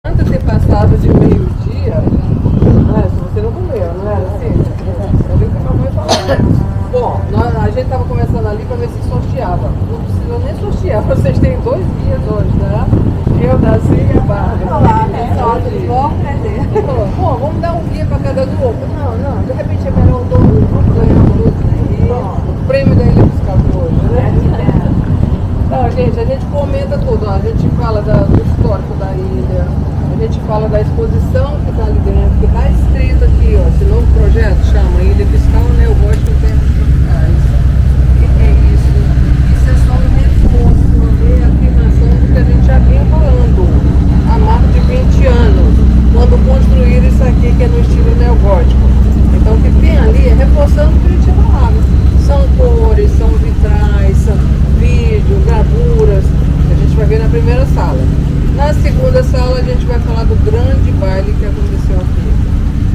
Antes de ter passado de meio-dia, né, se você não comeu, não era assim? Eu vi que a mamãe falou. Bom, a gente estava conversando ali para ver se sorteava. Não precisa nem sortear, vocês têm 2 dias hoje, né? Eu, Daci e a Bárbara. Olá, pessoal, tudo bom? Prazer. Bom, vamos dar um guia para cada do outro. Não, de repente é melhor vamos ganhar o prêmio da Ilha Fiscal de hoje, né? Não, gente, a gente comenta tudo, ó. A gente fala do histórico da ilha, a gente fala da exposição que está ali dentro, que está escrito aqui, ó, esse novo projeto chama Ilha Fiscal Neogótico Terras Tropicais. O que é isso? Isso é só um reforço, uma reafirmação do que a gente já vinha falando há mais de 20 anos, quando construíram isso aqui que é no estilo neogótico. Então o que tem ali é reforçando o que a gente falava. São cores, são vitrais, são vídeos, gravuras, que a gente vai ver na primeira sala. Na segunda sala a gente vai falar do grande baile que aconteceu aqui.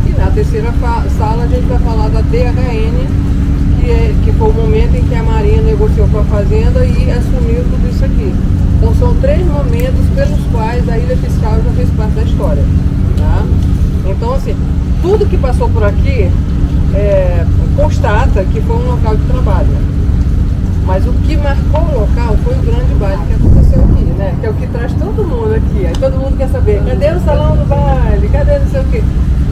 E na terceira sala a gente vai falar da DHN, que foi o momento em que a Marinha negociou com a Fazenda e assumiu tudo isso aqui. Então são 3 momentos pelos quais a Ilha Fiscal já fez parte da história. Tá? Então assim, tudo que passou por aqui constata que foi um local de trabalho. Mas o que marcou o local foi o grande baile que aconteceu aqui, né? Que é o que traz todo mundo aqui. Aí todo mundo quer saber, cadê o salão do baile? Cadê não sei o quê?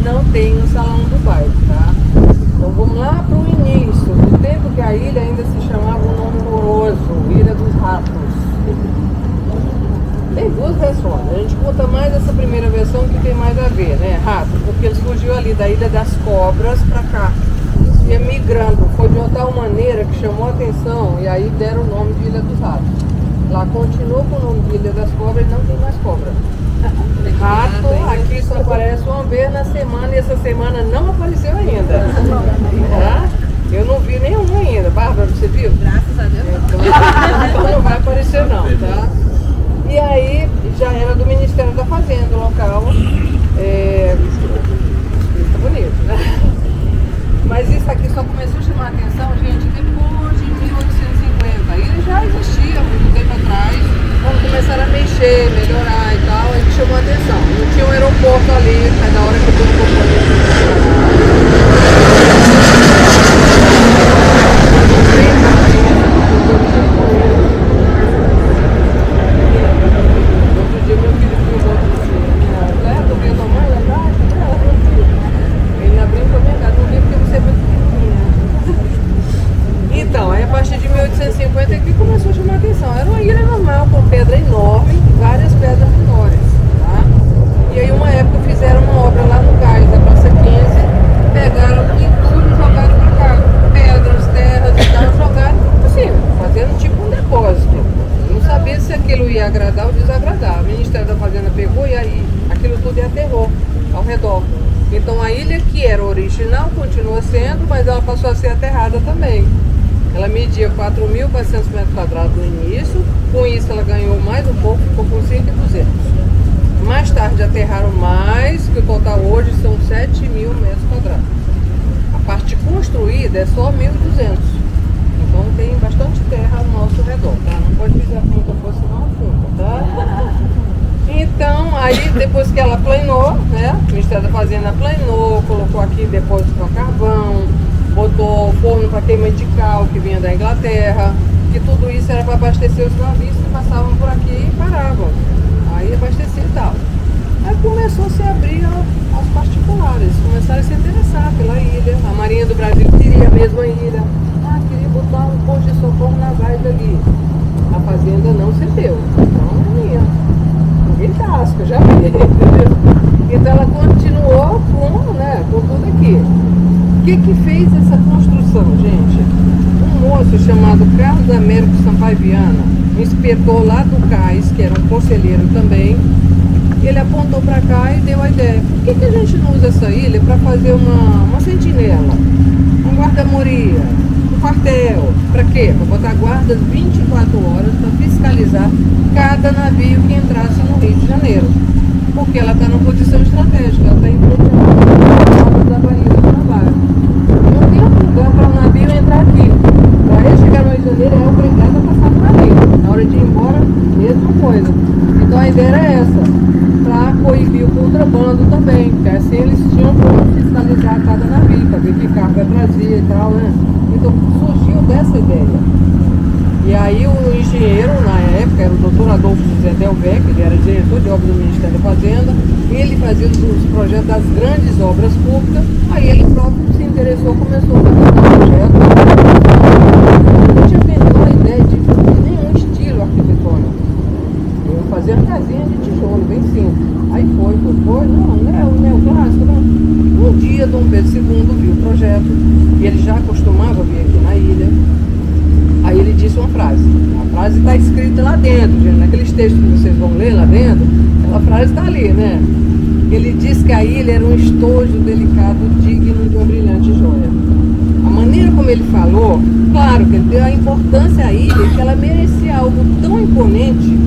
Não tem o salão do baile, tá? Então vamos lá para o início, do tempo que a ilha ainda se chamava um nome horroroso, Ilha dos Ratos. Tem 2 versões. A gente conta mais essa primeira versão que tem mais a ver, né? Rato, porque ele surgiu ali da Ilha das Cobras para cá. Ia migrando, foi de uma tal maneira que chamou a atenção e aí deram o nome de Ilha dos Ratos. Lá continuou com o nome de Ilha das Cobras e não tem mais cobra. Rato aqui só aparece uma vez na semana e essa semana não apareceu ainda. Tá? Eu não vi nenhum ainda. Bárbara, você viu? Graças a Deus. Então não vai aparecer não, tá? E aí já era do Ministério da Fazenda, o local. Tá bonito, né? Mas isso aqui só começou a chamar a atenção, gente, depois de 1850. Ele já existia há muito tempo atrás. Quando começaram a mexer, melhorar e tal, ele chamou a atenção. Não tinha um aeroporto ali, mas na hora que eu outro dia meu filho filmou assim, tô vendo a mãe, ele abriu pra minha casa, não vi porque você é muito pequenininha. Então, aí a partir de 1850 aqui começou a chamar a atenção. Era uma ilha normal, com pedra enorme e várias pedras menores, tá? E aí uma época fizeram uma obra lá no cais da Praça 15, pegaram e tudo jogaram pra cá. Pedras, terras e tal, jogaram assim, fazendo tipo um depósito. Não sabia se aquilo ia agradar ou desagradar. O Ministério da Fazenda pegou e aí aquilo tudo aterrou ao redor. Então a ilha que era original continua sendo, mas ela passou a ser aterrada também. Ela media 4.400 metros quadrados no início, com isso ela ganhou mais um pouco, ficou com 5.200. Mais tarde aterraram mais, que o total hoje são 7.000 metros quadrados. A parte construída é só 1.200. Então tem bastante terra ao nosso redor, tá? Não pode pisar muita coisa, senão afunda, tá? Então, aí depois que ela planeou, né? O Ministério da Fazenda planeou, colocou aqui depósito para carvão, botou forno para queima de cal que vinha da Inglaterra, que tudo isso era para abastecer os navios que passavam por aqui e paravam. Aí abastecia e tal. Aí começou a se abrir aos particulares, começaram a se interessar pela ilha. A Marinha do Brasil queria a mesma ilha. Queria botar um posto de socorro navais ali. A Fazenda não cedeu. Então não ia. Ninguém tasca, já vi, entendeu? Então ela continuou com tudo aqui. O que fez essa construção, gente? Um moço chamado Carlos Américo Sampaio Viana, um inspetor lá do cais, que era um conselheiro também, ele apontou para cá e deu a ideia. Por que a gente não usa essa ilha para fazer uma sentinela, uma guarda-moria, um quartel? Para quê? Para botar guardas 24 horas para fiscalizar cada navio que entrasse no Rio de Janeiro. Porque ela está numa posição estratégica, ela está em frente da Baía do Trabalho. Não tem outro lugar para o navio entrar aqui. Para ele chegar no Rio de Janeiro, é obrigado a passar por ali. Na hora de ir embora, mesma coisa. Então a ideia era essa, para havia o contrabando também, porque assim eles tinham como fiscalizar cada navio, para ver que carga trazia e tal, né? Então surgiu dessa ideia. E aí o engenheiro, na época, era o doutor Adolfo José Delvec, ele era diretor de obras do Ministério da Fazenda, ele fazia os projetos das grandes obras públicas, aí ele próprio se interessou, começou a fazer um projeto. Eu não tinha a menor ideia de nenhum estilo arquitetônico. Eu fazia casinha de tijolo, bem simples. Aí foi, não é o neoclássico, não. Um dia Dom Pedro II viu o projeto, e ele já costumava vir aqui na ilha. Aí ele disse uma frase. A frase está escrita lá dentro, gente. Naqueles textos que vocês vão ler lá dentro, aquela frase está ali, né? Ele disse que a ilha era um estojo delicado, digno de uma brilhante joia. A maneira como ele falou, claro que ele deu a importância à ilha, que ela merecia algo tão imponente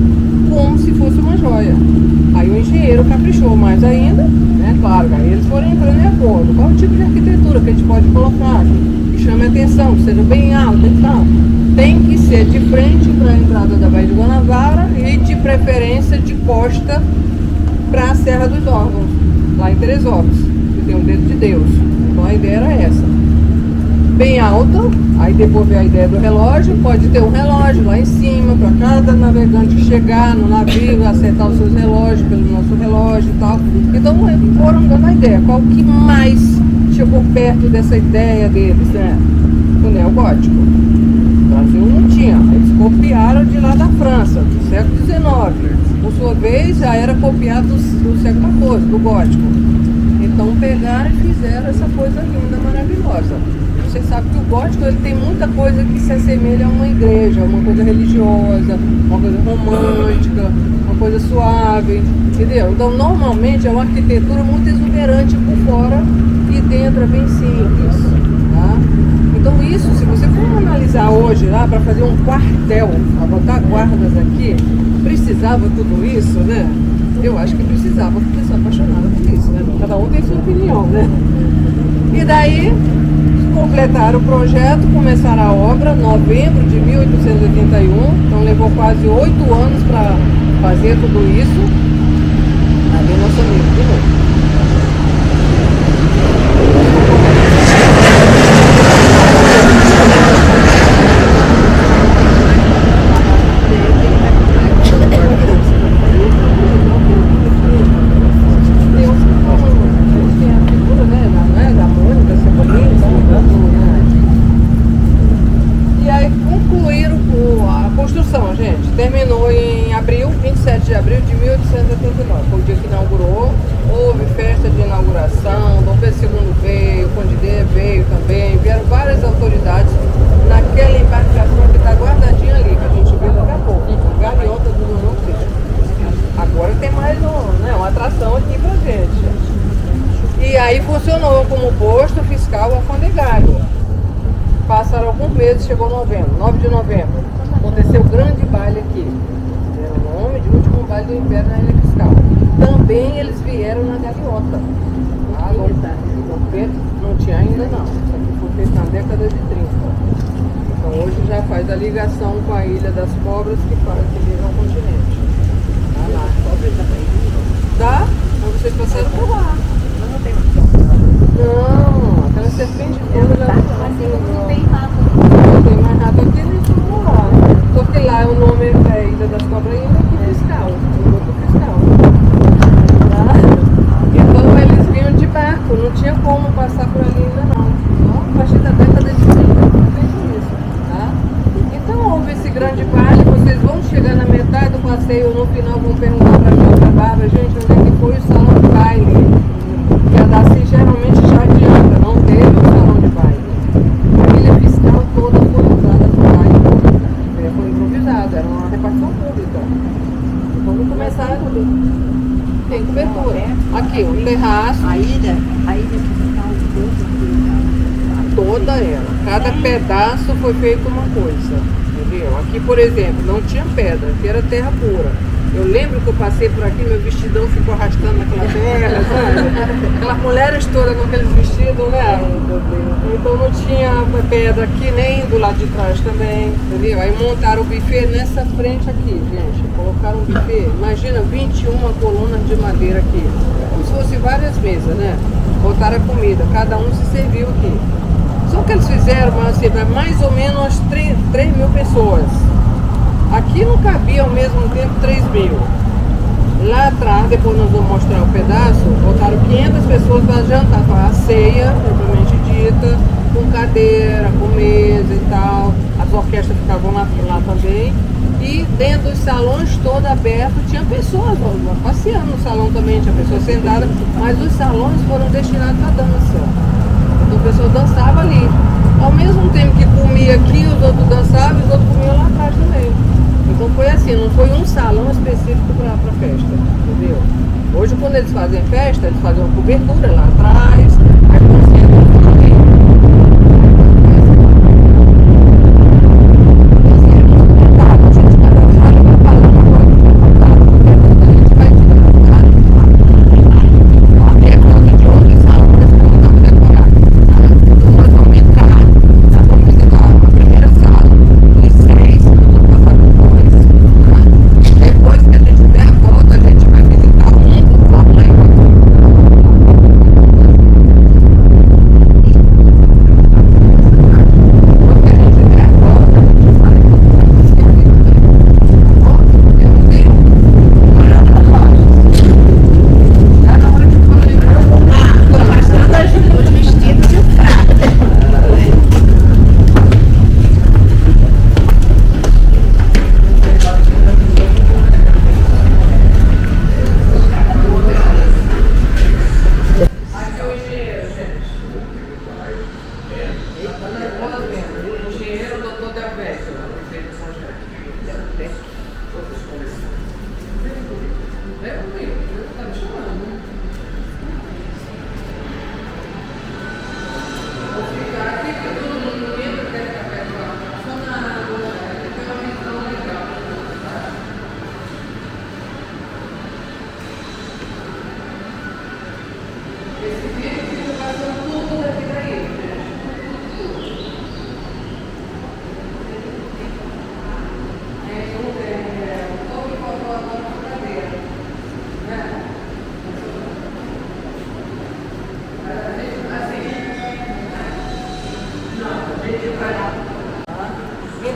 como se fosse uma joia. Aí o engenheiro caprichou mais ainda, né? Claro, aí eles foram entrando em acordo. Qual o tipo de arquitetura que a gente pode colocar, que chame a atenção, que seja bem alta e tal. Tem que ser de frente para a entrada da Baía de Guanabara e de preferência de costa para a Serra dos Órgãos, lá em Teresópolis, que tem o dedo de Deus. Então a ideia era essa. Bem alta, aí depois veio a ideia do relógio, pode ter um relógio lá em cima, para cada navegante chegar no navio, acertar os seus relógios pelo nosso relógio e tal. Então foram dando a ideia, qual que mais chegou perto dessa ideia deles, né? O neogótico. O Brasil não tinha, eles copiaram de lá da França, do século XIX. Por sua vez, já era copiado do século XIV, do gótico. Então pegaram e fizeram essa coisa linda, maravilhosa. Você sabe que o gótico ele tem muita coisa que se assemelha a uma igreja, uma coisa religiosa, uma coisa romântica, uma coisa suave, entendeu? Então normalmente é uma arquitetura muito exuberante por fora e dentro é bem simples, tá? Então isso, se você for analisar hoje lá para fazer um quartel, para botar guardas aqui, precisava tudo isso, né? Eu acho que precisava, porque eu sou apaixonada por isso, né? Cada um tem sua opinião, né? E daí completaram o projeto, começaram a obra em novembro de 1881, então levou quase 8 anos para fazer tudo isso. Ali nosso amigo de novo. Terminou em abril, 27 de abril de 1889, foi o dia que inaugurou. Houve festa de inauguração, Dom Pedro II veio, o Conde D veio também, vieram várias autoridades naquela embarcação que está guardadinha ali, que a gente vê daqui a pouco, a galeota do Nono Cristo. Agora tem mais uma atração aqui pra gente. E aí funcionou como posto fiscal alfandegário. Passaram alguns meses, chegou novembro, 9 de novembro. Aconteceu o grande baile aqui. Era o nome de último baile do Império na Ilha Fiscal. Também eles vieram na galeota. Ah, Dom Pedro não tinha ainda não. Isso aqui foi feito na década de 30. Então hoje já faz a ligação com a Ilha das Cobras que liga ao continente. Tá lá. Dá? Então vocês passaram por lá. Não tem mais. Não, aquela serpente toda já não tem rato. Não tem mais rato aqui nem por lá. Porque lá o nome é Ilha das Cobras e Ilha aqui fiscal. Ilha fiscal. Tá? Então eles vinham de barco, não tinha como passar por ali ainda não. A partir da década de 30 fez isso. Tá? Então houve esse grande baile, vocês vão chegar na metade do passeio, no final vão perguntar pra mim outra barba, gente, onde é que foi o salão de baile? Que a Daci geralmente já adianta, não teve um salão de baile. A ilha fiscal toda foi usada para o baile. Foi improvisada, era uma repartição pública. Então vamos começar. Tem cobertura. Aqui, um terraço. A ilha fiscal Toda ela. Cada pedaço foi feito uma coisa. Entendeu? Aqui, por exemplo, não tinha pedra, aqui era terra pura. Eu lembro que eu passei por aqui, meu vestidão ficou arrastando naquela terra, sabe? Aquelas mulheres todas com aqueles vestidos, né? Então não tinha pedra aqui, nem do lado de trás também, entendeu? Aí montaram o buffet nessa frente aqui, gente. Colocaram um buffet, imagina, 21 colunas de madeira aqui. Como se fosse várias mesas, né? Botaram a comida, cada um se serviu aqui. Só que eles fizeram assim, mais ou menos umas 3 mil pessoas. Aqui não cabia ao mesmo tempo 3 mil. Lá atrás, depois nós vamos mostrar o pedaço, botaram 500 pessoas para jantar, para a ceia, propriamente dita, com cadeira, com mesa e tal. As orquestras ficavam lá também. E dentro dos salões todo aberto, tinha pessoas passeando no salão também, tinha pessoas sentadas, mas os salões foram destinados à dança. Então a pessoa dançava ali. Ao mesmo tempo que comia aqui, os outros dançavam e os outros comiam lá atrás também. Então foi assim, não foi um salão específico para festa, entendeu? Hoje quando eles fazem festa, eles fazem uma cobertura lá atrás, aí concentram aqui.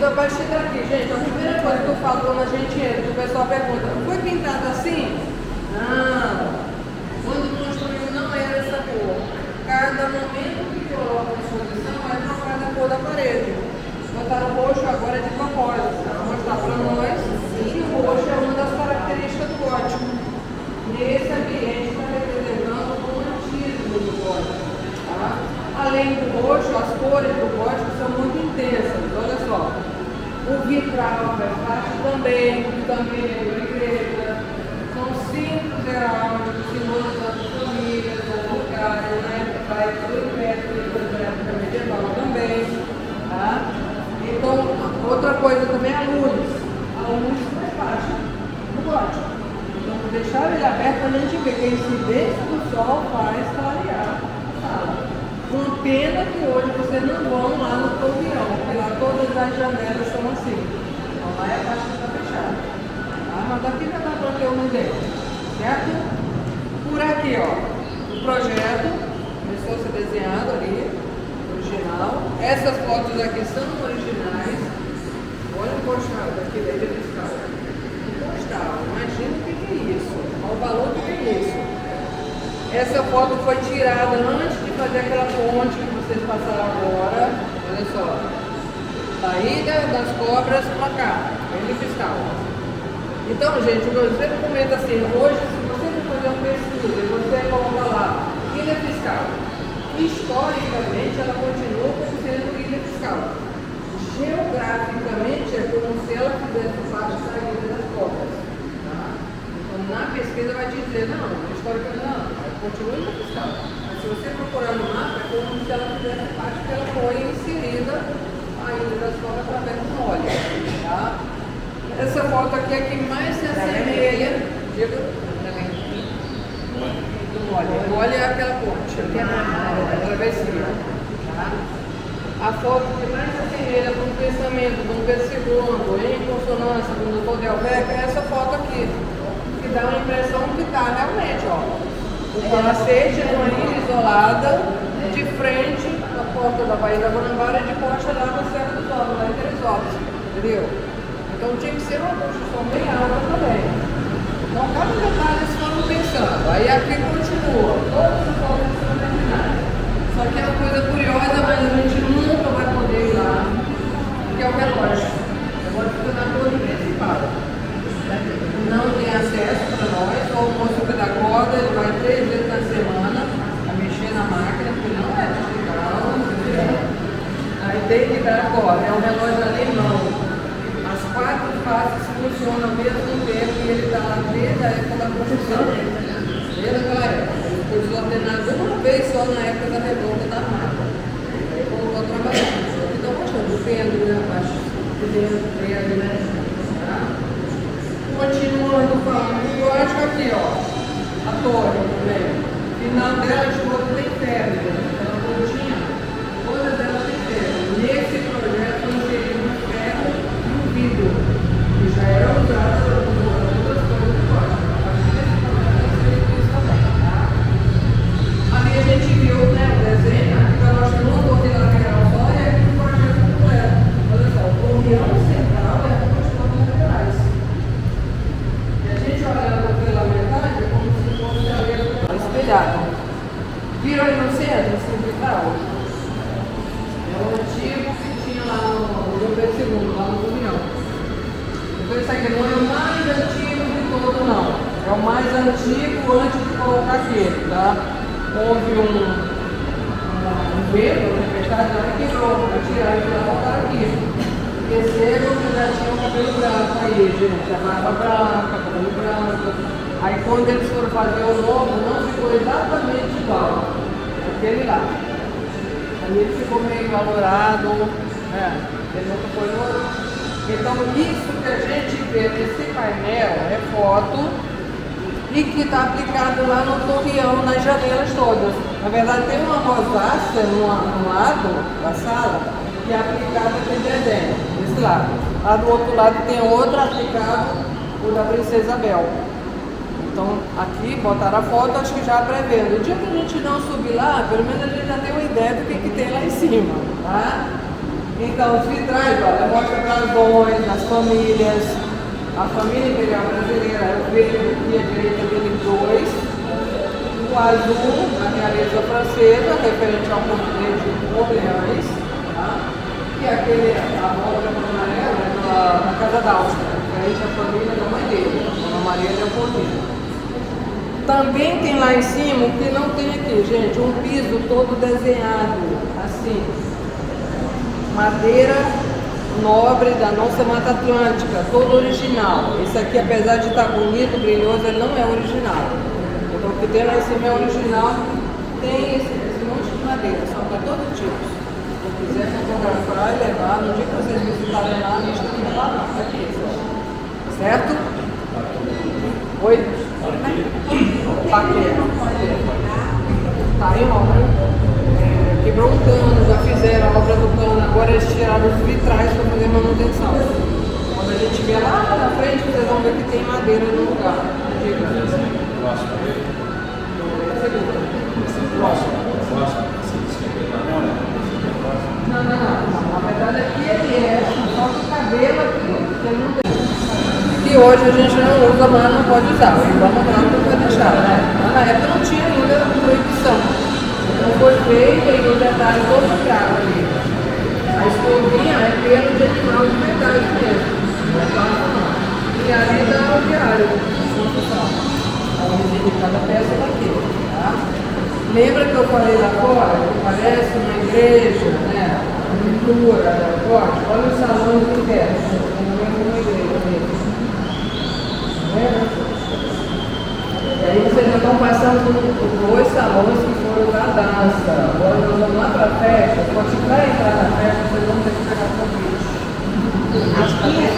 Então, a partir daqui, gente, a primeira coisa que eu falo quando a gente entra, que o pessoal pergunta, foi pintado assim? Não. Quando construiu não era essa cor. Cada momento que coloca a exposição vai trocar a cor da parede. Botaram roxo agora de propósito, para mostrar para nós que o roxo é uma das características do gótico. E esse ambiente está representando o romantismo do gótico. Tá? Além do roxo, as cores do gótico são muito intensas, olha só. O vitral faz parte também, que também é da igreja. São símbolos heráldigos, simbolizando famílias, lugares, na época do Império, na época medieval também. Tá? Então, outra coisa também é a luz. A luz faz parte do gótico. Então, deixar ele aberto, a gente vê que a incidência do sol faz clarear a sala. Com pena que hoje vocês não vão lá no pavilhão, porque lá todas as janelas são assim. Então lá é a parte que está fechada. Tá? Mas daqui já dá para ter uma ideia. Certo? Por aqui, ó, o projeto começou a ser desenhado ali, original. Essas fotos aqui são originais. Olha o postal daqui da ilha fiscal. O postal, imagina o que é isso. Olha o valor que é isso. Essa foto foi tirada antes de fazer aquela ponte que vocês passaram agora. Olha só. Saída das cobras para cá, ilha fiscal. Então, gente, eu sempre comento assim, hoje, se você for fazer uma pesquisa e você coloca lá, ilha fiscal, historicamente ela continua como sendo ilha fiscal. Geograficamente é como se ela fizesse parte da ilha das cobras. Tá? Então, na pesquisa vai dizer, não, historicamente não. Continua indo fiscal. Mas se você procurar no mapa, é como se ela fizesse parte, porque ela foi inserida a ilha das cobras através do molho. Tá? Essa foto foto aqui é que mais se assemelha. Diga. O óleo é aquela ponte, a travessia. Tá? A foto que mais se assemelha com o pensamento do Pedro II, em consonância com o Dr. Delvecchio, é essa foto aqui, que dá uma impressão que está realmente, ó, o palacete numa ilha isolada, de frente à porta da Baía da Guanabara e de costa lá na Serra dos Homens, lá em Teresópolis, entendeu? Então tinha que ser uma construção bem alta também. Então, cada detalhe eles foram pensando. Aí aqui continua, todas as fotos são terminadas. Só que é uma coisa curiosa, mas a gente nunca vai poder ir lá, que é o relógio. O relógio fica na torre principal. Não tem acesso para nós, só o moço pedagoga, ele vai 3 vezes na semana a mexer na máquina, porque não é digital. Aí tem que dar agora, é um relógio alemão. As 4 faces funcionam ao mesmo tempo e ele está lá desde a época da construção. Desde aquela época. Ele foi desordenado uma vez só na época da revolta da Armada. Aí voltou a trabalhar. Então, mostrando o pêndulo, né? Abaixo do pêndulo, né? Tá? Continuando falando, eu acho que aqui, ó, a torre também. O final dela de todo tem ferro, ela pontinha, todas elas têm ferro. Nesse projeto nós teríamos ferro e um vidro, que já era usado para outras coisas do código. A partir desse projeto nós teríamos isso também, tá? Ali a gente viu, né, o desenho, aqui para nós não torre lateral só e aqui o projeto completo. Olha só, o torreão central é a construção laterais. Olhando pela metade, é como se fosse a espelhado. Viram ali no centro, assim, vital? É o antigo que tinha lá no Dom Pedro II, lá no União. Então isso aqui não é o mais antigo de todo, não. É o mais antigo antes de colocar aquele, tá? Houve um vento, uma tempestade, ela quebrou, para tirar e para voltar aqui. Percebam que já tinha o cabelo branco aí, gente, a barba branca, cabelo branco. Aí quando eles foram fazer o novo, não ficou exatamente igual aquele lá. Aí ele ficou meio valorado, ele nunca foi novo. Então isso que a gente vê nesse painel é foto e que está aplicado lá no torreão, nas janelas todas. Na verdade tem uma rosácea no lado da sala que é aplicada aquele desenho, desse lado. Lá do outro lado tem outra aplicado, o da Princesa Isabel. Então aqui botaram a foto, acho que já prevendo. O dia que a gente não subir lá, pelo menos a gente já tem uma ideia do que tem lá em cima, tá? Então os vitrais, olha, mostra brasões, as famílias. A família imperial brasileira, eu vejo aqui à direita dele 2. O azul, a realeza francesa, referente ao português de Orleans. E aquele, a bola amarela na casa da Áustria, frente à família da mãe dele, Dona Maria Leopoldina. Também tem lá em cima o que não tem aqui, gente, um piso todo desenhado, assim, madeira nobre da nossa Mata Atlântica, todo original. Esse aqui, apesar de estar bonito, brilhoso, ele não é original. Então o que tem lá em cima é original, tem esse monte de madeira, são para todo tipo. Se quiser fotografar e levar, no dia que vocês visitarem lá, a gente tem que levar lá, aqui, certo? Oi? Paquera. Tá em obra. Quebrou um cano, já fizeram a obra do cano, agora eles tiraram os vitrais para fazer manutenção. Quando a gente vê lá na frente, vocês vão ver que tem madeira no lugar. Não. Na verdade aqui ele é, só que o cabelo aqui, ele não tem. Que hoje a gente não usa, mas não pode usar. Vamos lá, não vai deixar, né? Mas na época não tinha ainda proibição. Então foi feito e o detalhe todo caro ali. A escovinha é pelo de animal de verdade mesmo. Não passa não. E ali dá o diário de construção. A visita de cada peça daqui, tá? Lembra que eu falei lá fora, que parece uma igreja, né? Uma pintura, olha os salões internos, como uma igreja mesmo. E aí vocês já estão passando por 2 salões que foram da dança. Agora nós vamos lá para a festa. Quando vai entrar na festa, vocês vão ter que pegar convite. Aqui é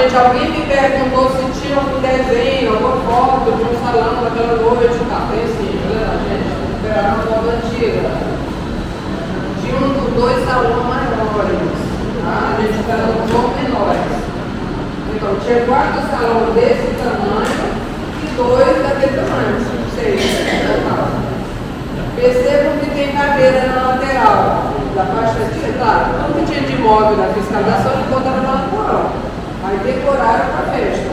gente, alguém me perguntou se tinha algum desenho, alguma foto de um salão daquela noite. Tá, tem sim, galera, gente. Era uma foto antiga. Tinha dois salões maiores. Tá? A gente era um pouco menores. Então, tinha 4 salões desse tamanho e 2 daquele tamanho. 6 total. Percebam que tem cadeira na lateral da faixa de claro, tudo que tinha de imóvel na fiscalização, eles botaram na lateral. Aí decoraram para a festa.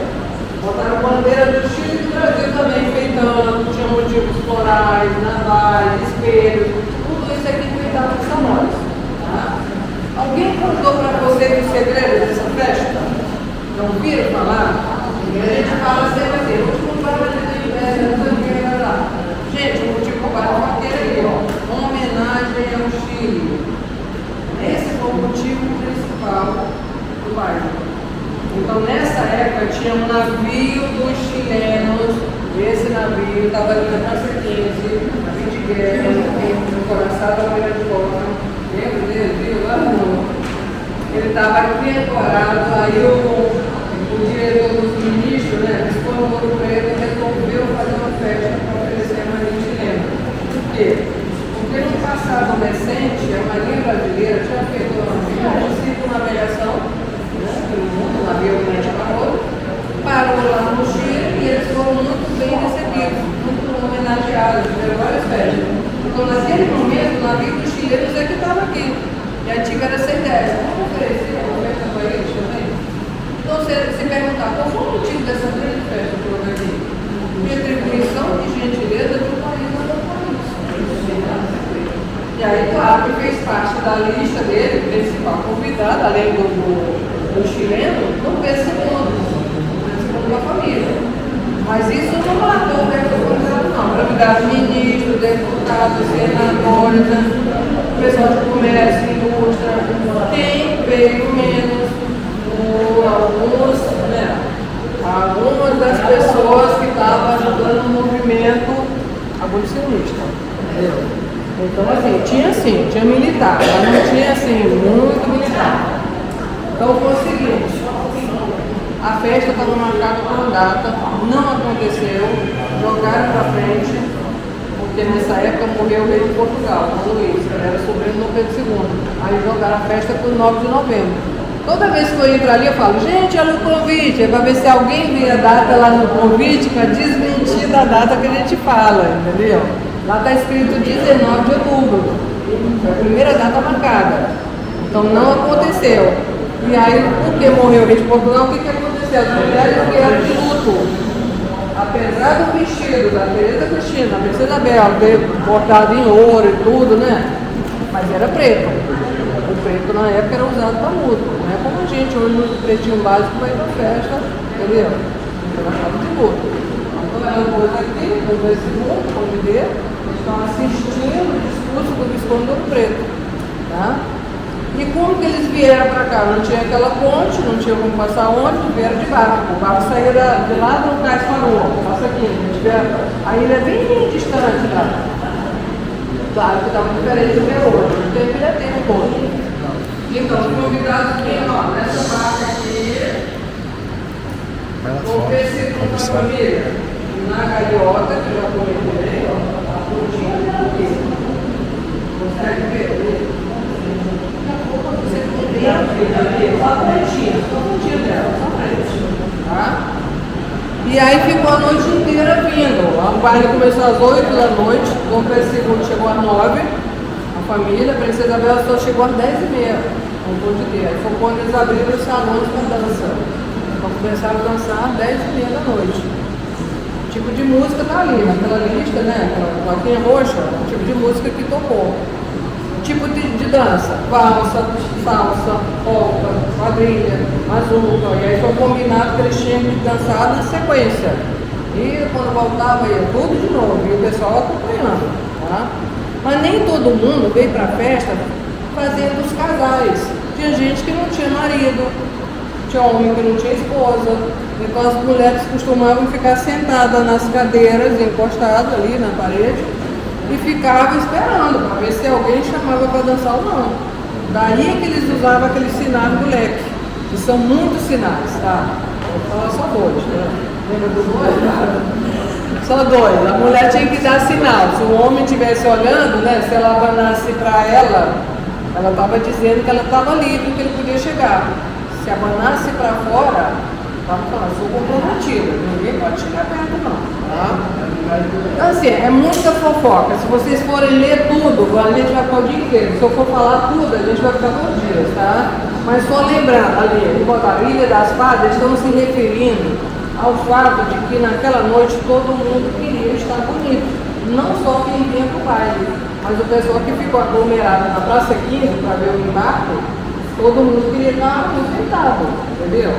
Botaram bandeira do Chile e do Brasil também, enfeitando, tinha motivos florais, navais, espelhos, tudo isso aqui enfeitado nos salões. Tá? Alguém contou para vocês o segredo dessa festa? Não viram falar? E a gente fala sempre assim, vou te comprar uma de inverno, não sei o que vai lá. Gente, eu vou te comprar uma carteira aí, ó. Uma homenagem ao Chile. Esse foi o motivo principal do baile. Então, nessa época, tinha um navio dos chilenos. Esse navio estava ali na Praça 15, navio de guerra, encoraçado ao Beira de Bola. Lembra dele? Viu? Lá no. Ele estava aqui ancorado, aí o diretor dos ministros, né, ficou no Ouro Preto, resolveu fazer uma festa para oferecer a Marinha chilena. Por quê? Porque no passado recente, a Marinha brasileira tinha feito uma circunnavegação pelo mundo, o navio grande parou lá no Chile e eles foram muito bem recebidos, muito homenageados, tiveram várias festas. Então, naquele momento, o navio dos chilenos é que estava aqui. E a antiga era sem ideia. Vamos oferecer uma festa para eles também? Então, se perguntar qual foi o motivo dessa grande festa que eu organizei? Retribuição de gentileza do país a outro país. E aí, claro, que fez parte da lista dele, principal convidado, além do chileno, do segundo da família. Mas isso não matou o convidado, não. Convidado ministro, deputado, senadores, o pessoal de comércio, indústria. Quem veio menos, algumas das pessoas que estavam ajudando o movimento abolicionista. Entendeu? Então, assim, tinha militar, mas não tinha, assim, muito militar. Então, foi o seguinte, a festa estava marcada para uma data, não aconteceu, jogaram para frente, porque nessa época morreu o rei de Portugal, o Luís, que era sobrinho do Pedro II. Aí jogaram a festa para o 9 de novembro. Toda vez que eu entro ali, eu falo, gente, olha o convite, é para ver se alguém vê a data lá no convite para desmentir da data que a gente fala, entendeu? Lá está escrito 19 de outubro, foi a primeira data marcada. Então não aconteceu. E aí, porque morreu o rei de Portugal, o que aconteceu? As mulheres vieram de luto. Apesar do vestido da Teresa Cristina, da Princesa Bela, ter bordado em ouro e tudo, né? Mas era preto. O preto na época era usado para luto. Não é como a gente hoje no pretinho básico vai ir pra festa, entendeu? Então achava de luto. Então ela pôs aqui, pôs esse luto, convidei. Estão assistindo o discurso do Visconde do Ouro Preto. Tá? E como que eles vieram para cá? Não tinha aquela ponte, não tinha como passar ônibus, vieram de barco. O barco saía de lá do Cais Faroa, passa aqui. A ilha é bem distante lá. Claro que estava diferente do que é hoje. Não tem ilha, tem um ponto. Então, os convidados aqui, ó, nessa barca aqui, oferecer para a família. Na gaiota, que eu já comentei, ó, a pontinha aqui. Consegue ver? Só a pontinha dela, só a frente. Tá? E aí ficou a noite inteira vindo. O baile começou às 8 da noite, o Pedro II chegou às 9, a família, a Princesa Isabel só chegou às 10h30, um pouco de dia. Aí foi quando eles abriram os salões para dança. Então começaram a dançar às 10h30 da noite. O tipo de música tá ali, naquela lista, né? Aquela plaquinha roxa, o tipo de música que tocou. Tipo de dança, valsa, salsa, polca, quadrilha, mazurca. E aí foi combinado que eles tinham que dançar na sequência. E quando voltava ia tudo de novo, e o pessoal acompanhando. Tá? Mas nem todo mundo veio para a festa fazendo os casais. Tinha gente que não tinha marido, tinha homem que não tinha esposa. Então as mulheres costumavam ficar sentadas nas cadeiras, encostadas ali na parede. E ficava esperando para ver se alguém chamava para dançar ou não. Daí é que eles usavam aqueles sinais do leque, que são muitos sinais, tá? flores, né? Lembra do boi? Só dois. A mulher tinha que dar sinal. Se o homem estivesse olhando, né? Se ela abanasse para ela estava dizendo que ela estava livre, que ele podia chegar. Se abanasse para fora, estava falando, sou comprometida, ninguém pode chegar perto não. Tá? Então, assim, é muita fofoca. Se vocês forem ler tudo, a gente vai ficar o dia inteiro. Se eu for falar tudo, a gente vai ficar 2 dias, tá? Mas só lembrando, ali, ele botar a Ilha das Fadas, eles estão se referindo ao fato de que naquela noite todo mundo queria estar bonito. Não só quem vinha para o baile, mas o pessoal que ficou aglomerado na Praça 15 para ver o embarque, todo mundo queria estar aposentado, entendeu?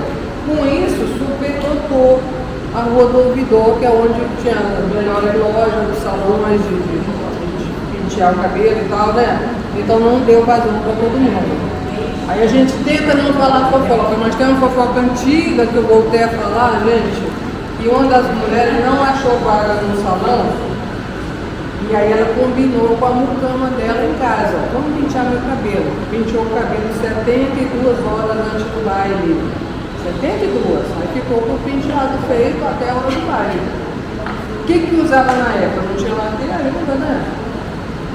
Com isso, superlotou a Rua do Ouvidor, que é onde tinha as melhores lojas, os salões de pentear o cabelo e tal, né? Então não deu vazão para todo mundo. Aí a gente tenta não falar fofoca, mas tem uma fofoca antiga que eu voltei a falar, gente, e uma das mulheres não achou vaga no salão, e aí ela combinou com a mucama dela em casa. Vamos pentear meu cabelo. Penteou o cabelo 72 horas antes do baile. 72. Aí ficou com o penteado feito até a hora do baile. O que usava na época? Não tinha lateira ainda, né?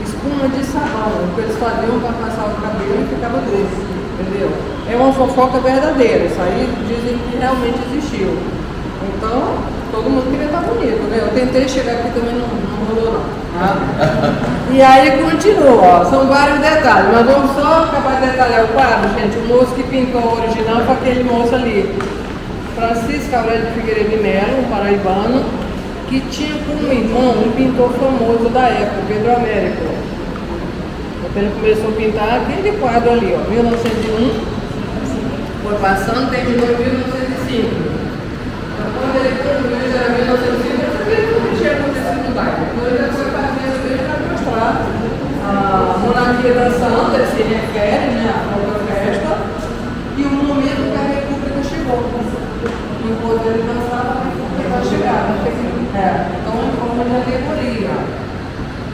Espuma de sabão. O que eles faziam para passar o cabelo e ficava grosso. Entendeu? É uma fofoca verdadeira. Isso aí dizem que realmente existiu. Então, todo mundo queria estar bonito, né? Eu tentei chegar aqui também, não rolou não. Tá? E aí continua, ó, são vários detalhes, mas vamos só acabar de detalhar o quadro, gente. O moço que pintou o original foi aquele moço ali, Francisco Aurélio de Figueiredo de Melo, um paraibano, que tinha como irmão um pintor famoso da época, Pedro Américo. Então ele começou a pintar aquele quadro ali, ó, 1901, foi passando, terminou em 1905. Quando ele concluiu, já era 1905, eu sabia que não tinha acontecido no bairro. Então ele foi fazer isso para mostrar a monarquia dançando, ele se refere, né, a própria festa, e o momento que a República chegou. Enquanto ele dançava, a República chegava. Então, em forma de alegoria.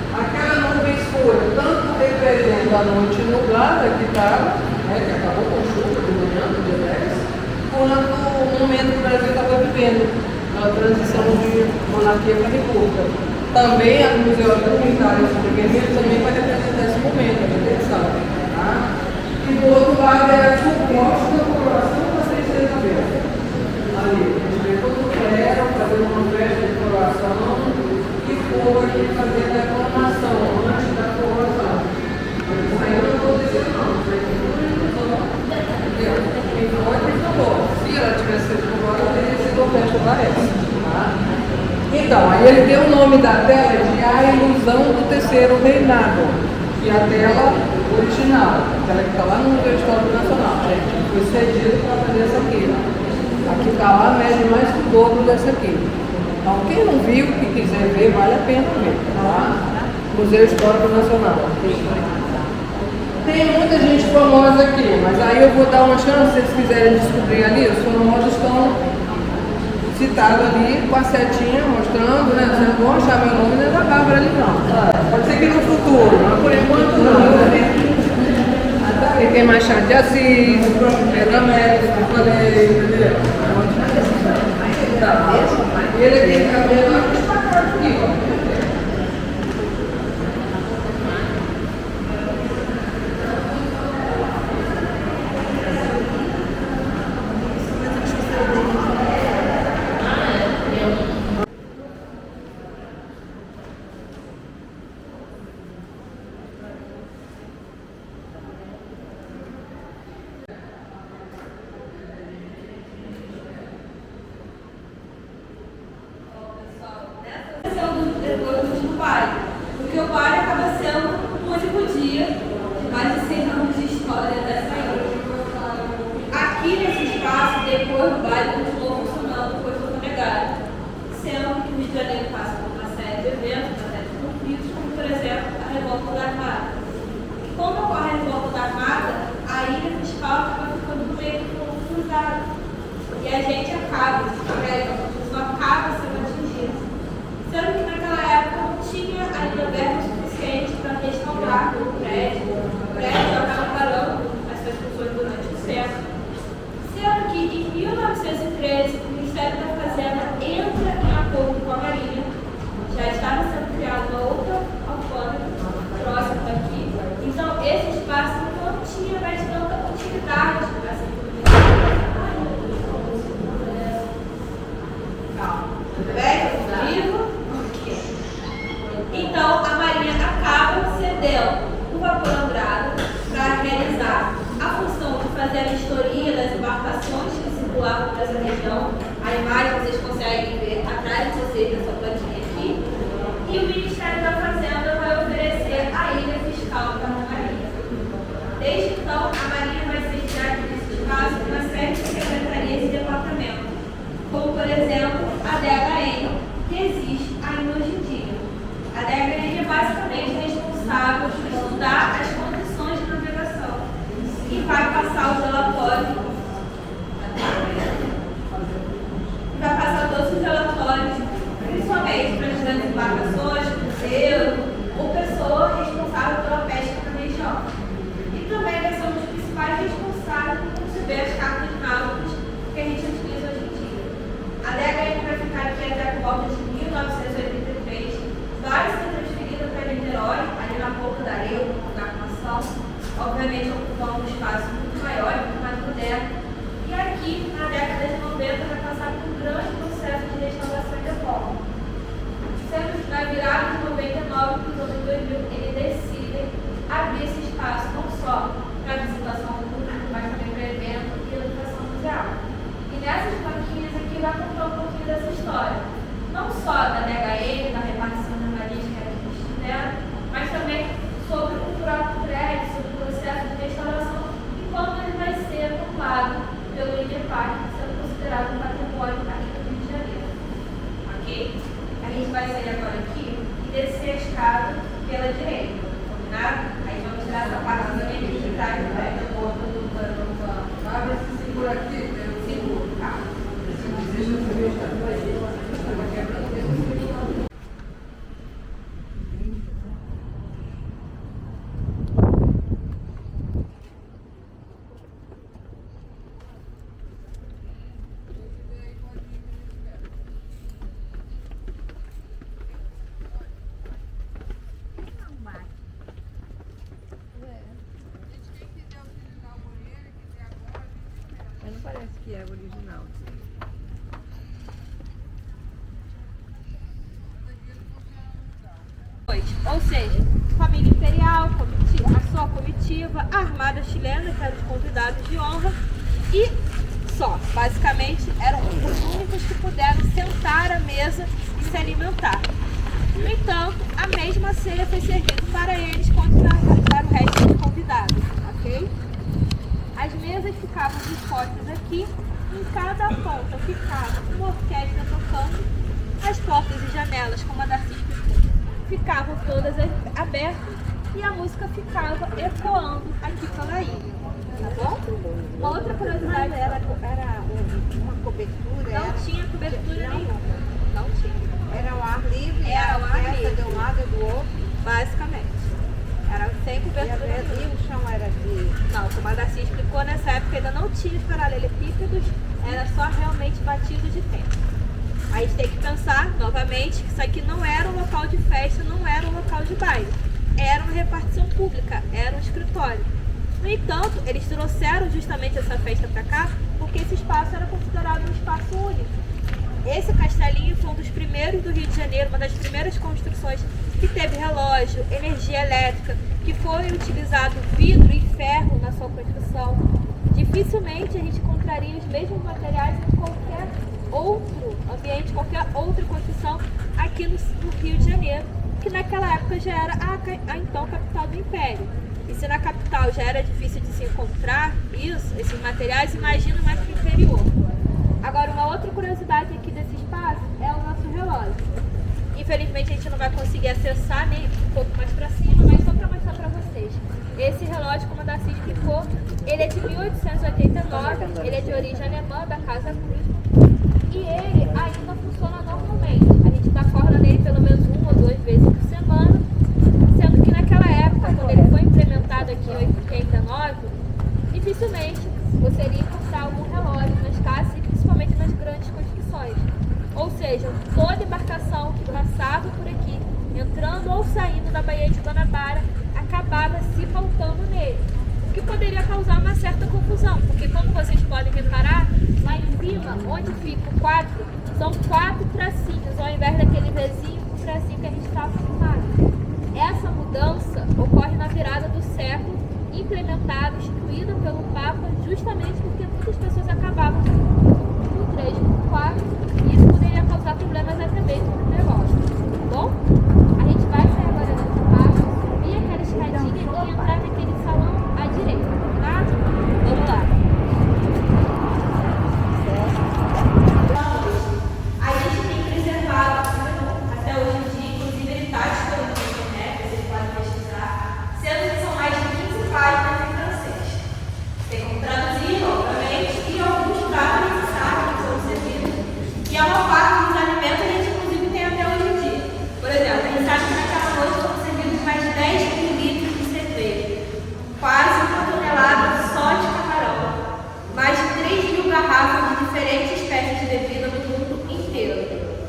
Aquela nuvem escura, tanto representa a noite nublada que estava, né, que acabou com chuva de manhã, no dia 10, quanto o momento que o Brasil estava vivendo, a transição de monarquia para república. Também a museologia militar também vai representar esse momento, a detenção. Tá? E do outro lado é a suposta coroação da princesa Isabel. Ali, a gente vê todo o clero fazendo uma festa de coroação e fogo aqui fazendo a coroação antes da coroação. Isso aí eu não estou dizendo não, isso aí entendeu? Quem foi, quem falou. Se ela tivesse sido coroada, teria sido a festa da época. Tá? Então, aí ele deu o nome da tela de A Ilusão do Terceiro Reinado, que é a tela original, a tela que está lá no Museu Histórico Nacional, gente, foi cedido para fazer essa aqui. Aqui está lá, mede mais que o dobro dessa aqui. Então, quem não viu, que quiser ver, vale a pena ver, tá? Museu Histórico Nacional. Tem muita gente famosa aqui, mas aí eu vou dar uma chance, se vocês quiserem descobrir ali, os famosos estão citados ali com a setinha mostrando, né? Vocês não vão achar meu nome, não é da Bárbara ali não. Pode ser que no futuro, mas por enquanto não. E tem Machado de Assis, o próprio Pedro Américo, que eu falei, entendeu? Tá. E ele aqui tem cabelo destacado aqui, ó. Porque o baile acaba sendo um único dia de mais de 100 anos de história dessa ilha. Aqui nesse espaço, depois do baile, continuou funcionando, foi negado. Sendo que o Rio de Janeiro passa por uma série de eventos, uma série de conflitos, como por exemplo a Revolta da Armada. E quando ocorre a Revolta da Armada, a ilha principal acaba ficando meio cruzada. E a gente acaba, acaba sendo atingido. Sendo que naquela época não tinha ainda verba suficiente para restaurar o prédio. O prédio acaba parando as suas funções durante o século. Sendo que em 1913, o Ministério da região. A imagem vocês conseguem ver atrás de vocês nessa plaquinha aqui. E o Ministério da Fazenda vai oferecer a ilha fiscal para a Marinha. Desde então, a Marinha vai sediar nesse espaço uma série de secretarias e departamentos, como, por exemplo, a DHN, que existe ainda hoje em dia. A DHN é basicamente responsável por estudar as condições de navegação e vai passar os relatórios, todos os relatórios, principalmente para as grandes embarcações, cruzeiro ou pessoa responsável pela pesca na região. E também vai ser um dos principais responsáveis por conceber as cartas náuticas que a gente utiliza hoje em dia. A DHN vai ficar aqui até por volta de 1983, vai ser transferida para Niterói, ali na Boca da Areia, no lugar com ação, obviamente ocupando um espaço muito maior, muito mais moderno. E aqui, na década de 90, vai passar por um grande processo de restauração e reforma. Sendo que na virada de 99 para os anos 2000, eles decidem abrir esse espaço não só para visitação pública, mas também para evento e educação museal. E nessas plaquinhas aqui vai contar um pouquinho dessa história. Não só da DHN, da repartição jornalística que eles fizeram, mas também sobre o próprio prédio, sobre o processo de restauração e como ele vai ser tombado pelo INEPAC, sendo considerado um patrimônio aqui do Rio de Janeiro. Ok? A gente vai sair agora aqui e descer a escada pela direita, combinado? Aí vamos tirar essa parte da minha que traz o pé. Sabe se segura aqui? Seguro, tá? Deixa eu ver. Mas não parece que é original. Ou seja, família imperial, a sua comitiva, a armada chilena, que eram os convidados de honra, e só. Basicamente, eram os únicos que puderam sentar à mesa e se alimentar. No entanto, a mesma ceia foi servida para eles para o resto dos convidados, ok? As mesas ficavam dispostas aqui, em cada ponta ficava uma orquestra tocando, as portas e janelas, como a Darcy explicou, ficavam todas abertas e a música ficava ecoando aqui pela ilha, tá bom? Uma outra curiosidade Era uma cobertura? não tinha cobertura nenhuma, não tinha. Era o ar livre? Era o ar livre. De um lado e do outro? Basicamente. Era sem cobertura nenhuma. E o chão era de... Não, como a Darcy explicou, nessa época ainda não tinha paralelepípedos, era só realmente batido de terra. Aí a gente tem que pensar, novamente, que isso aqui não era um local de festa, não era um local de baile. Era uma repartição pública, era um escritório. No entanto, eles trouxeram justamente essa festa para cá, porque esse espaço era considerado um espaço único. Esse castelinho foi um dos primeiros do Rio de Janeiro, uma das primeiras construções que teve relógio, energia elétrica, que foi utilizado vidro e ferro na sua construção. Dificilmente a gente encontraria os mesmos materiais em qualquer outro ambiente, qualquer outra construção aqui no Rio de Janeiro, que naquela época já era a então capital do Império. E se na capital já era difícil de se encontrar esses materiais, imagina mais para o interior. Agora, uma outra curiosidade aqui desse espaço é o nosso relógio. Infelizmente a gente não vai conseguir acessar nem um pouco mais para cima, mas só para mostrar para vocês. Esse relógio, como a Darcy explicou, ele é de 1889, ele é de origem alemã, da Casa Cruz, e ele ainda funciona normalmente. A gente dá corda nele pelo menos 1 ou 2 vezes por semana, sendo que naquela época, quando ele foi implementado aqui em 89, dificilmente você iria encontrar algum relógio nas casas e principalmente nas grandes construções. Ou seja, toda embarcação que passava por aqui, entrando ou saindo da Baía de Guanabara, acabava se faltando nele. O que poderia causar uma certa confusão, porque como vocês podem reparar, lá em cima, onde fica o 4, são 4 tracinhos, ao invés daquele vizinho, o tracinho que a gente está acostumado. Essa mudança ocorre na virada do século, implementada, instituída pelo Papa, justamente porque muitas pessoas acabavam no a maior parte dos alimentos a gente inclusive tem até hoje em dia. Por exemplo, a gente sabe que naquela noite foram servidos mais de 10 mil litros de cerveja, quase 1 tonelada só de camarão, mais de 3 mil garrafas de diferentes espécies de bebida no mundo inteiro.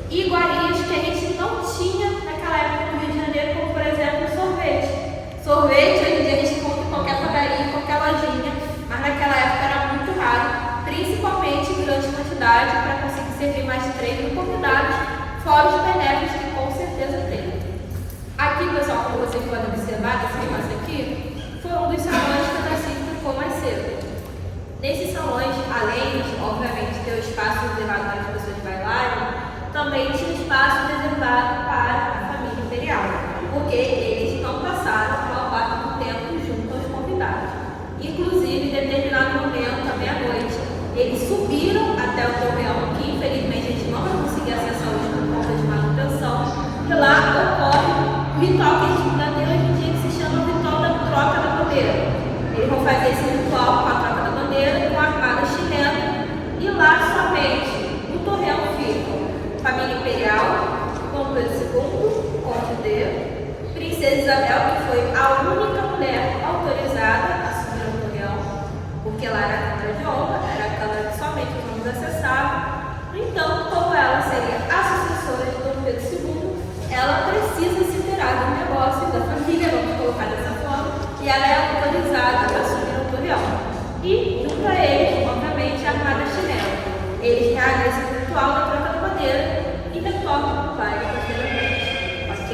E iguarias que a gente não tinha naquela época no Rio de Janeiro, como por exemplo sorvete. Sorvete, hoje em dia a gente compra em qualquer padaria, em qualquer lojinha, mas naquela época era muito raro, principalmente em grande quantidade, para conseguir servir mais de 3 mil convidados, fora os benéficos que com certeza tem. Aqui, pessoal, como vocês podem observar, nesse espaço aqui, foi um dos salões que a Tarcísio ficou mais cedo. Nesses salões, além de, obviamente, ter o espaço reservado para as pessoas bailarem, também tinha espaço reservado para a família imperial, porque eles não passaram a maior parte do tempo junto aos convidados. Inclusive, em determinado momento, à meia-noite, eles subiram até o torreão, que infelizmente a gente não vai conseguir acessar hoje por conta de manutenção, e lá ocorre o ritual que a gente ainda tem hoje em dia, que se chama o ritual da troca da bandeira. Eles vão fazer esse ritual com a troca da bandeira, com a armada chilena, e lá somente no torreão ficam família imperial, Dom Pedro II, Conde de, Princesa Isabel, que foi a única mulher autorizada a subir ao torreão, porque lá era a Câmara de Honra, era a Câmara que somente os homens acessavam. Então, como ela seria a sucessora de Dom Pedro II, ela precisa se inteirar do negócio da família, vamos colocar dessa forma, e ela é autorizada a subir ao torreão. E, junto a eles, obviamente, a armada chilena. Eles realizam esse ritual da troca da bandeira e retornam para o baile posteriormente, ok?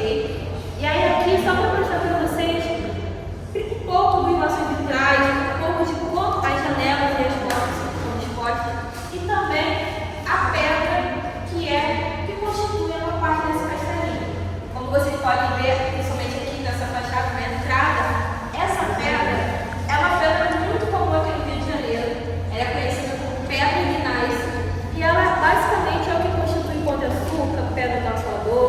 E aí aqui, só para mostrar para vocês um pouco dos nossos vitrais, um pouco de como as janelas e as portas são dispostas, e também a pedra que constitui uma parte desse castelinho. Como vocês podem ver, principalmente aqui nessa fachada, na entrada, essa pedra é uma pedra muito comum aqui no Rio de Janeiro. Ela é conhecida como pedra de Gneiss, e ela basicamente é o que constitui Pão de Açúcar, Pedra do Assolador,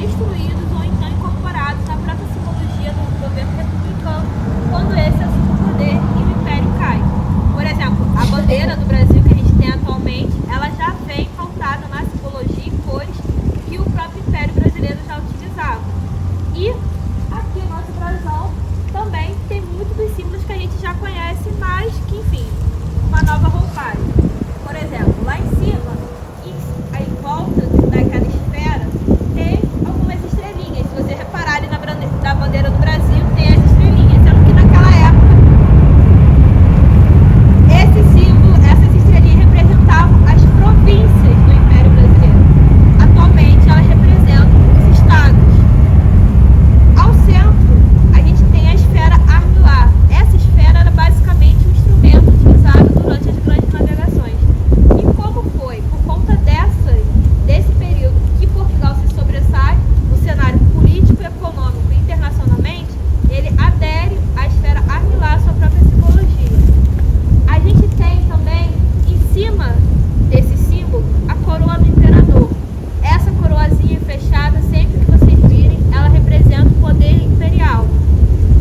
destruídos ou então incorporados na própria simbologia do governo republicano quando esse assume o poder e o império cai. Por exemplo, a bandeira do Brasil que a gente tem atualmente, ela já vem pautada na simbologia e cores que o próprio Império Brasileiro já utilizava. E aqui no nosso Brasil também tem muitos dos símbolos que a gente já conhece, mas que, enfim, uma nova roupagem. Por exemplo, lá em cima, em volta daquela esfera, tem algumas estrelinhas. Se você reparar ali na bandeira do Brasil, tem as estrelinhas, sendo que naquela época, esse símbolo, essas estrelinhas representavam as províncias do Império Brasileiro. Atualmente, elas representam os estados. Ao centro, a gente tem a esfera armilar. Essa esfera era basicamente um instrumento utilizado durante as grandes navegações. E como foi? Por conta desse período que Portugal se sobressai no cenário político e econômico internacionalmente, ele adere à esfera armilar, à sua própria simbologia. A gente tem também, em cima desse símbolo, a coroa do imperador. Essa coroazinha fechada, sempre que vocês virem, ela representa o poder imperial.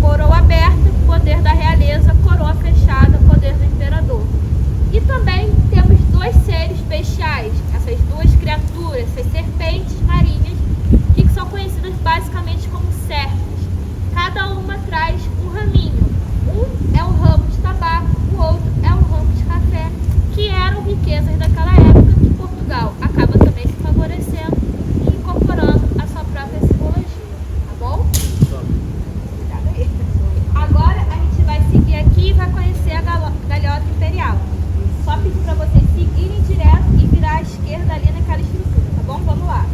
Coroa aberta, poder da realeza; coroa fechada, poder do imperador. E também temos dois seres bestiais, essas duas criaturas, essas serpentes marinhas, que são conhecidas basicamente como serpes. Cada uma traz um raminho. Um é um ramo de tabaco, o outro é um ramo de café, que eram riquezas daquela época que Portugal acaba também se favorecendo e incorporando a sua própria simbologia. Tá bom? Obrigada aí. Agora a gente vai seguir aqui e vai conhecer a galhota imperial. Só pedir para vocês seguirem direto e virar à esquerda ali naquela estrutura, tá bom? Vamos lá.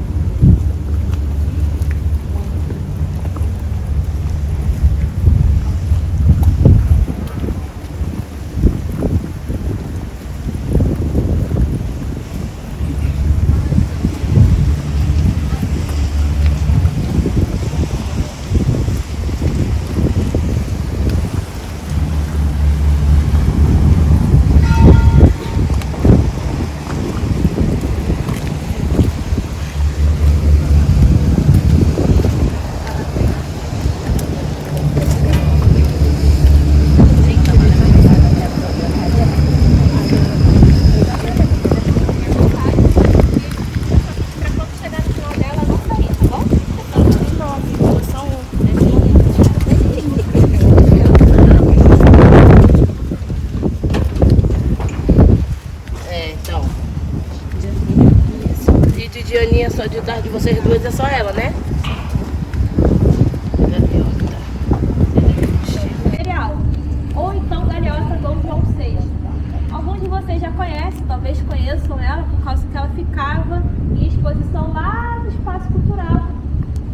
De vocês duas é só ela, né? Imperial, ou então galhota Dom João VI. Alguns de vocês já conhecem, talvez conheçam ela, por causa que ela ficava em exposição lá no Espaço Cultural.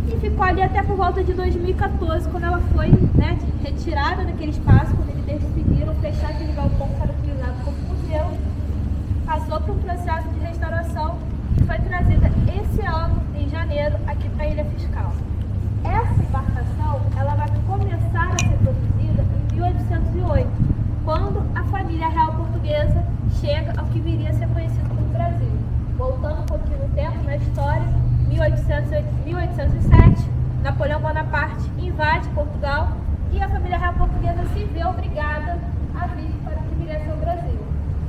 E ficou ali até por volta de 2014, quando ela foi, né, retirada daquele espaço, quando eles decidiram fechar aquele galpão que era utilizado como museu. Passou por um processo de restauração e foi trazida esse ano, em janeiro, aqui para a Ilha Fiscal. Essa embarcação, ela vai começar a ser produzida em 1808, quando a família real portuguesa chega ao que viria a ser conhecido como Brasil. Voltando um pouquinho no tempo, na história, 1807, Napoleão Bonaparte invade Portugal e a família real portuguesa se vê obrigada a vir para o que viria a ser o Brasil.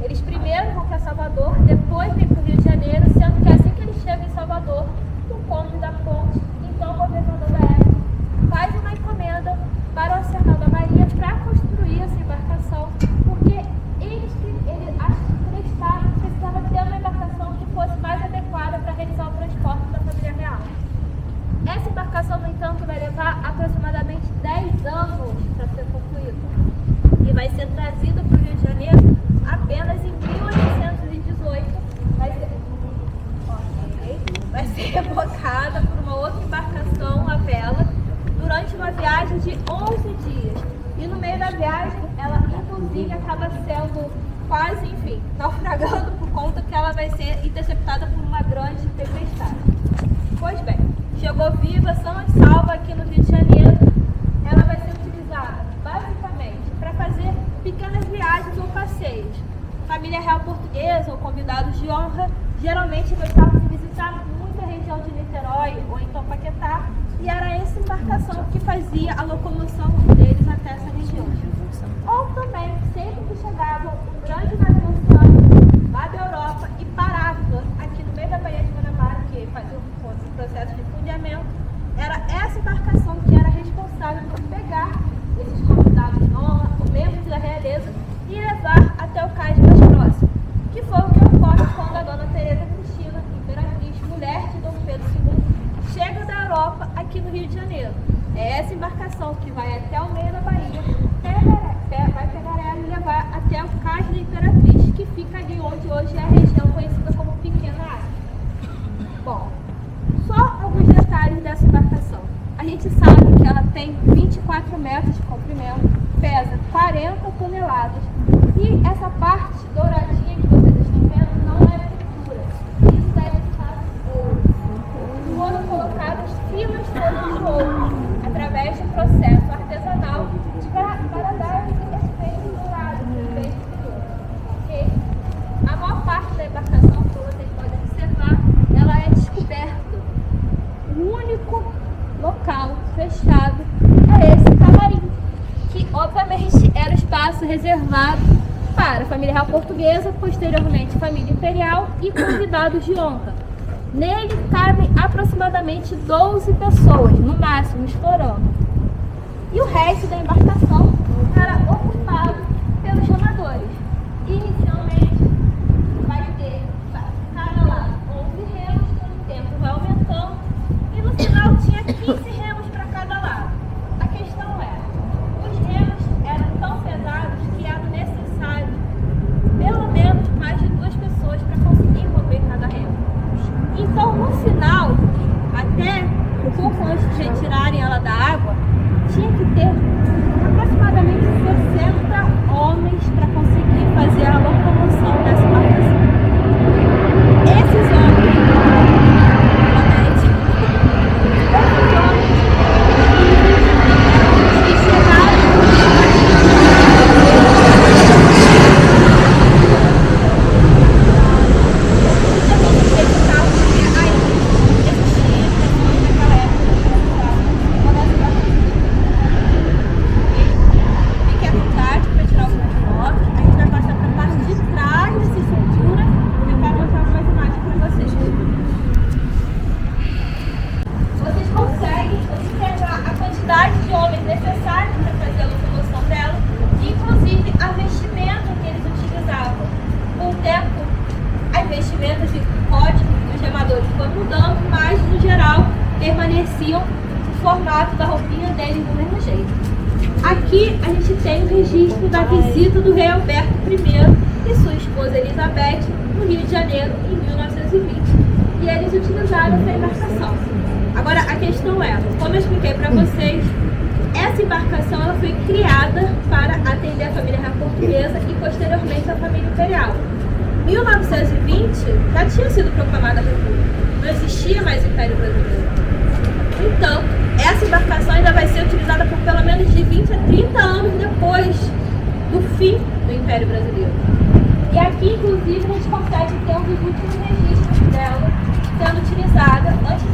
Eles primeiro vão para Salvador, depois vêm para o Rio de Janeiro, sendo que assim que eles chegam em Salvador, o Conde da Ponte, então o governador da época, faz uma encomenda para o Arsenal da Marinha para construir essa embarcação, porque eles acreditavam que precisava ter uma embarcação que fosse mais adequada para realizar o transporte da família real. Essa embarcação, no entanto, vai levar aproximadamente 10 anos para ser concluída e vai ser trazida para o Rio de Janeiro apenas em 1818. Vai ser rebocada por uma outra embarcação à vela durante uma viagem de 11 dias. E no meio da viagem, ela inclusive acaba sendo quase, enfim, naufragando por conta que ela vai ser interceptada por uma grande tempestade. Pois bem, chegou viva, sã e salva aqui no Rio de Janeiro. Ela vai ser utilizada basicamente para fazer pequenas viagens ou passeios. Família real portuguesa ou convidados de honra geralmente gostavam de visitar muito a região de Niterói ou então Paquetá. embarcação que fazia a locomoção deles até essa região. Ou também, sempre que chegava um grande navio oceânico lá da Europa e parava aqui no meio da Baía de Guanabara, que fazia o processo de fundeamento, era essa embarcação que era responsável por pegar esses convidados membros da realeza e levar até o cais mais próximo, que foi o que ocorre quando a dona Teresa Cristina, imperatriz, mulher de Dom Pedro II, chega da Europa aqui no Rio de Janeiro. É essa embarcação que vai até o meio da Bahia, vai pegar ela e levar até o cais da Imperatriz, que fica ali onde hoje é a região conhecida como Pequena Ásia. Bom, só alguns detalhes dessa embarcação. A gente sabe que ela tem 24 metros de comprimento, pesa 40 toneladas e essa parte douradinha que vocês estão vendo não é pintura. Isso deve estar ouro. Foram colocadas filas todas de ouro através de um processo artesanal para dar esse efeito dourado, esse efeito brilhoso. Ok? A maior parte da embarcação, como vocês podem observar, ela é descoberta. O único local fechado é esse camarim, que obviamente era o espaço reservado para a família real portuguesa, posteriormente família imperial e convidados de honra. Nele cabem aproximadamente 12 pessoas, no máximo, estourando. E o resto da embarcação era ocupado pelos remadores. Inicialmente, vai ter cada lado 11 remos, com o tempo vai aumentando, e no final tinha 15 remos para cada lado. A questão é, os remos eram tão pesados que era necessário pelo menos mais de 2 pessoas para conseguir mover cada remo. Então, no final, até um pouco antes de retirarem ela da água, tinha que ter aproximadamente 60 homens para conseguir fazer a locomoção dessa embarcação. Esses homens, que chegaram permaneciam o formato da roupinha deles do mesmo jeito. Aqui a gente tem o registro da visita do rei Alberto I e sua esposa Elizabeth no Rio de Janeiro em 1920. E eles utilizaram essa embarcação. Agora a questão é, como eu expliquei para vocês, essa embarcação ela foi criada para atender a família real portuguesa e posteriormente a família imperial. Em 1920 já tinha sido proclamada a República, não existia mais o Império Brasileiro. Então, essa embarcação ainda vai ser utilizada por pelo menos de 20 a 30 anos depois do fim do Império Brasileiro. E aqui, inclusive, a gente consegue ter um dos últimos registros dela sendo utilizada antes